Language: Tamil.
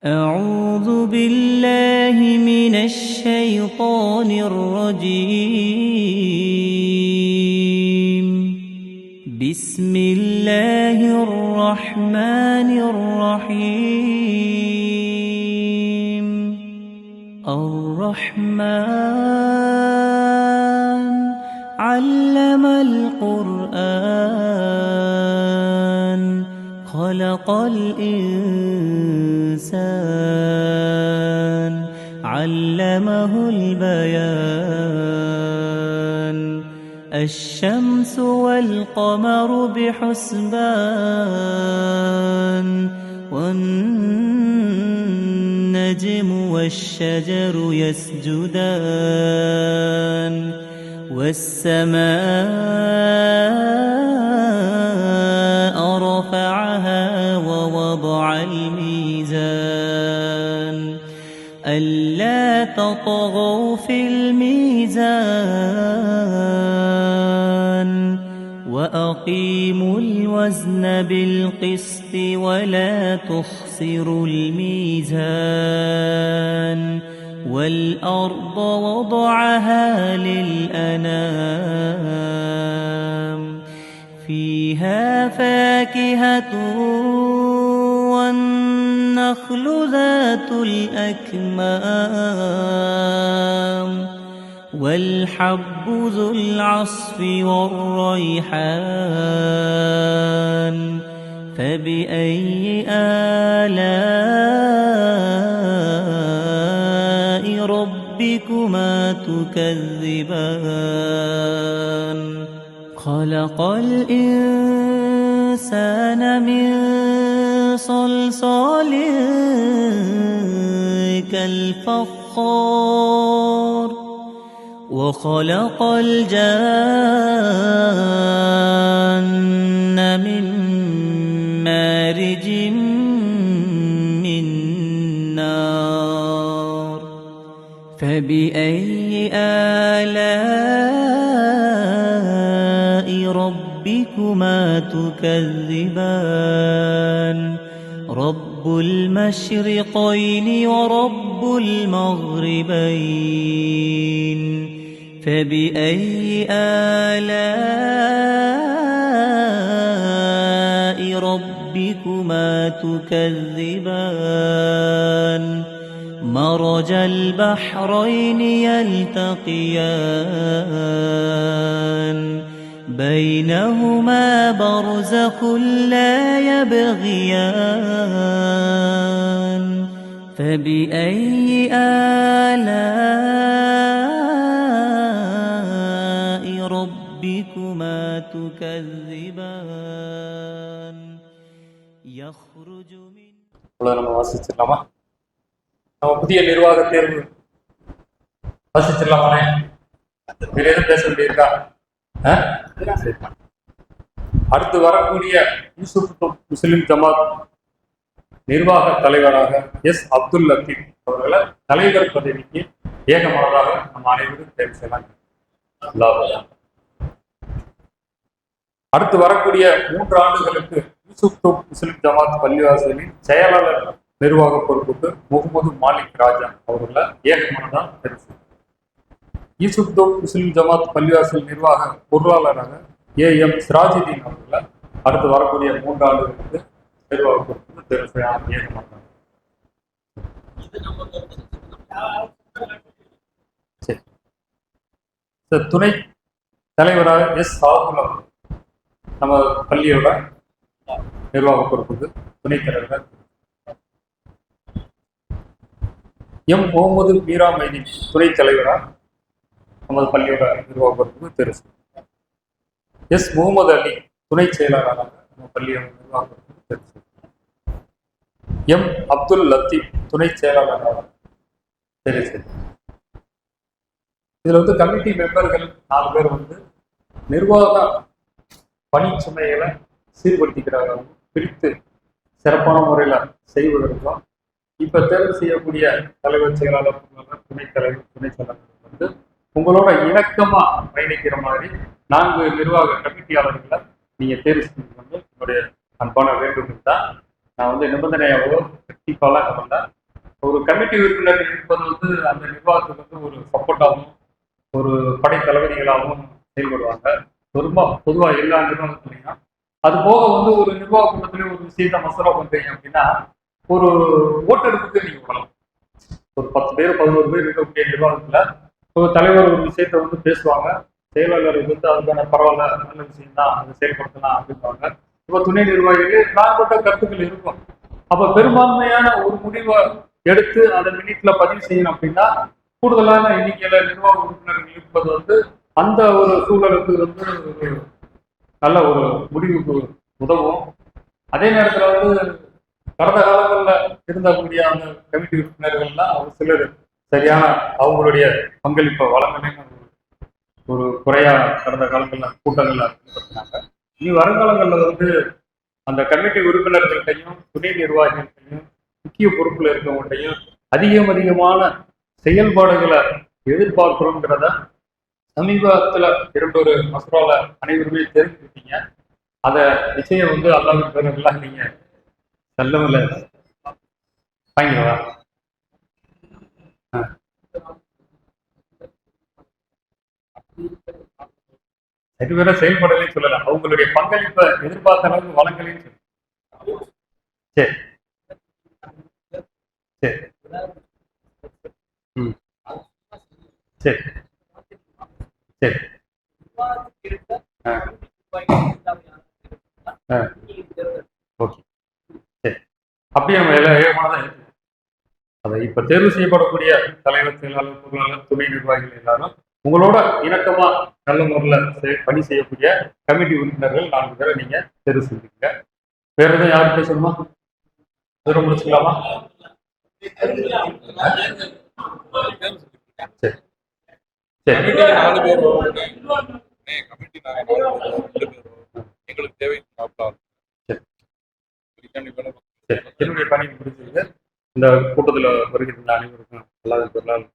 أعوذ بالله من الشيطان الرجيم. بسم الله الرحمن الرحيم. الرحمن علم القرآن خلق الإنسان علمه البيان. الشمس والقمر بحسبان والنجم والشجر يسجدان والسماء رفعها ووضع الميزان ألا تطغوا في الميزان وأقيموا الوزن بالقسط ولا تخسروا الميزان والأرض وضعها للأنام فيها فاكهة والنخل ذات الأكمام والحب ذو العصف والريحان فبأي آلاء ربكما تكذبان. خلق الإنسان من صلصال كالفخار وخلق الجان من مارج من نار فبأي آلاء ربكما تكذبان. رب المشرقين ورب المغربين فبأي آلاء ربكما تكذبان. مرج البحرين يلتقيان بينهما برزخ لا يبغيان فبأي آلاء ربكما تكذبان. يخرج من நம்ம வாசிச்சிடலாமா? நம்ம புதிய நிர்வாக தேர்வு வாசிச்சிடலாமானே? வேற எதுவும் பேச வேண்டியிருக்கா? அடுத்து வரக்கூடிய யூசுப் முஸ்லிம் ஜமாத் நிர்வாக தலைவராக எஸ் அப்துல் லத்தீப் அவர்களை தலைவர் பதவிக்கு ஏகமானதாக நம் அனைவரும் தேர்வு செய்யலாம். அடுத்து வரக்கூடிய 3 ஆண்டுகளுக்கு யூசுப் முஸ்லிம் ஜமாத் பள்ளிவாசலின் செயலாளர் நிர்வாக பொறுப்புக்கு முகமது மாலிக் ராஜா அவர்களை ஏகமானதாக தேர்வு செய்யலாம். யூசுப் முஸ்லிம் ஜமாத் பள்ளிவாசல் நிர்வாக பொருளாளராக AM சிராஜுதீன் அவர்களை அடுத்து வரக்கூடிய 3 ஆண்டுகளுக்கு நிர்வாக பொறுப்புக்கு தேர்வு செய்யலாம் ஏகமானதாக. துணை தலைவராக எஸ் சாகுல் அவர்கள் நம்ம பள்ளியோட நிர்வாக பொறுப்புக்கு துணைத் தலைவர். எம் முகமது மீரா மைதீன் துணைத் தலைவராக நமது பள்ளியோட நிர்வாக பொறுப்புக்கு தேர்வு. எஸ் முகமது அலி துணை செயலாளராக நம்ம பள்ளியோட நிர்வாக பொறுப்புக்கு தேர்வு. எம் அப்துல் லத்தீப் துணை செயலாளராக தேர்வு. இதுல கமிட்டி மெம்பர்கள் 4 பேர் நிர்வாக பணி சுமைகளை சீர்படுத்திக்கிறார்கள், பிரித்து சிறப்பான முறையில செய்வதற்கும் இப்ப தேர்வு செய்யக்கூடிய தலைவர், செயலாளர், துணைத் தலைவர், துணை செயலாளர் உங்களோட இணக்கமா பயணிக்கிற மாதிரி 4 நிர்வாக கமிட்டியாளர்களை நீங்க தேர்வு செஞ்சு என்னுடைய அன்பான வேண்டுகோள் தான். நான் நிபந்தனையாவோ சீப்பாலாம் இல்லை. ஒரு கமிட்டி உறுப்பினர் இருப்பது வந்து அந்த நிர்வாகத்துக்கு வந்து ஒரு சப்போர்ட்டாகவும் ஒரு படை தளபதிகளாகவும் செயல்படுவாங்க. பொதுவாக எல்லா நிர்வாகத்துலையும். அது போக வந்து ஒரு நிர்வாக கூட்டத்திலேயே ஒரு விஷயத்த மசோரா பண்றீங்க அப்படின்னா ஒரு ஓட்டெடுப்புக்கு நீங்க வரலாம். ஒரு 10 பேர் 11 பேர் இருக்கக்கூடிய நிர்வாகத்துல ஒரு தலைவர் ஒரு விஷயத்த வந்து பேசுவாங்க. செயலாளர் வந்து அதுக்கான பரவாயில்ல நல்ல விஷயம் தான், அதை செயல்படுத்தலாம் அப்படின்பாங்க. இப்ப துணை நிர்வாகிகளே நாற்பட்ட கருத்துக்கள் இருக்கும். அப்ப பெரும்பான்மையான ஒரு முடிவை எடுத்து அதை மினிட்ல பதிவு செய்யணும் அப்படின்னா கூடுதலான எண்ணிக்கையில நிர்வாக உறுப்பினர்கள் இருப்பது வந்து அந்த ஒரு சூழலுக்கு வந்து ஒரு நல்ல ஒரு முடிவுக்கு உதவும். அதே நேரத்துல வந்து கடந்த காலங்கள்ல இருந்தக்கூடிய அந்த கமிட்டி உறுப்பினர்கள்லாம் ஒரு சிலர் சரியான அவங்களுடைய பங்களிப்பை வழங்கலைன்னு ஒரு குறையா கடந்த காலங்கள்ல கூட்டங்கள்ல ஏற்படுத்தினாங்க. இனி வருங்காலங்கள்ல வந்து அந்த கமிட்டி உறுப்பினர்கள்ட்டையும் துணை நிர்வாகிகள்கிட்டையும் முக்கிய பொறுப்புல இருக்கவங்கள்ட்டையும் அதிகமான செயல்பாடுகளை எதிர்பார்க்கிறோங்கிறத சமீபத்துல இரண்டொரு மசோரால அனைவருமே தெரிஞ்சுக்கிட்டீங்க. அத நிச்சயம் வந்து அல்லாவின் பேரெல்லாம் நீங்க செல்லவில்லை வாங்கிடுவா. சரி வேற செயல்படலைன்னு சொல்லல, அவங்களுடைய பங்களிப்பை எதிர்பார்த்த அளவுக்கு வழங்கலைன்னு சொல்லு. சரி சரி ம் சரி சரி ஓகே சரி. அப்படியே நம்ம எல்லாம் ஏகமானதான் இருக்கு. அதை இப்ப தேர்வு செய்யப்படக்கூடிய தலைவர், செயலாளர், பொருளாளர், துணை நிர்வாகிகள் எல்லாரும் உங்களோட இணக்கமா நல்ல முறையில் பணி செய்யக்கூடிய கமிட்டி உறுப்பினர்கள் 4 பேரை நீங்க தேர்வு செஞ்சுக்கங்க. வேற எதுவும் யாரும் பேசணுமா? தூரம் முடிச்சுக்கலாமா? சரி சரி என்னுடைய பணி முடிஞ்சிருக்கு. இந்த கூட்டத்தில் வருகின்ற அனைவருக்கும் அல்லாஹ்